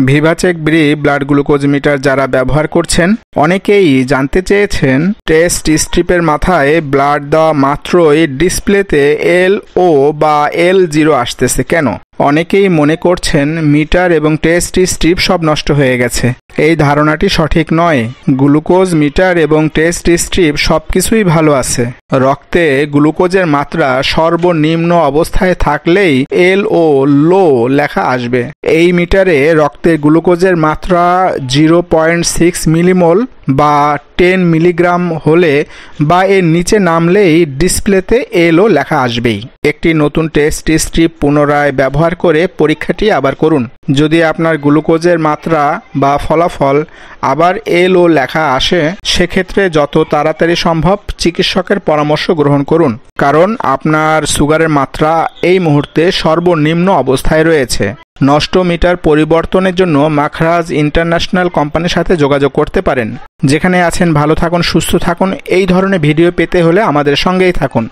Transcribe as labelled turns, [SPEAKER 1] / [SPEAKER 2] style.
[SPEAKER 1] ভিভাচেক ব্রি blood glucose metre যারা ব্যবহার করছেন অনেকেই জানতে চেয়েছেন টেস্ট স্ট্রিপের মাথায় ব্লাড দেওয়া মাত্রই ডিসপ্লেতে LO বা L0 আসতেছে কেন? অনেকেই মনে করছেন মিটার এবং টেস্ট স্ট্রিপ সব নষ্ট হয়ে গেছে। এই ধারণাটি সঠিক নয়। গ্লুকোজ মিটার এবং টেস্ট স্ট্রিপ সবকিছুই ভালো আছে। রক্তে গ্লুকোজের মাত্রা সর্বনিম্ন অবস্থায় থাকলেই LO লো লেখা আসবে। এই মিটারে রক্তে গ্লুকোজের মাত্রা 0.6 মিলিমোল বা 10 মিলিগ্রাম হলে বা এর নিচে নামলেই ডিসপ্লেতে LO লেখা আসবেই। একটি নতুন টেস্ট স্ট্রিপ পুনরায় ব্যবহার করে পরীক্ষাটি আবার করুন। যদি আপনার গ্লুকোজের মাত্রা বা ফলাফল আবার LO লেখা আসে, সেক্ষেত্রে যত তাড়াতাড়ি সম্ভব চিকিৎসকের পরামর্শ গ্রহণ করুন, কারণ আপনার সুগারের মাত্রা এই মুহূর্তে সর্বনিম্ন অবস্থায় রয়েছে। নষ্ট মিটার পরিবর্তনের জন্য মাখরাজ ইন্টারন্যাশনাল কোম্পানির সাথে যোগাযোগ করতে পারেন। যেখানে আছেন ভালো থাকুন, সুস্থ থাকুন। এই ধরনের ভিডিও পেতে হলে আমাদের সঙ্গেই থাকুন।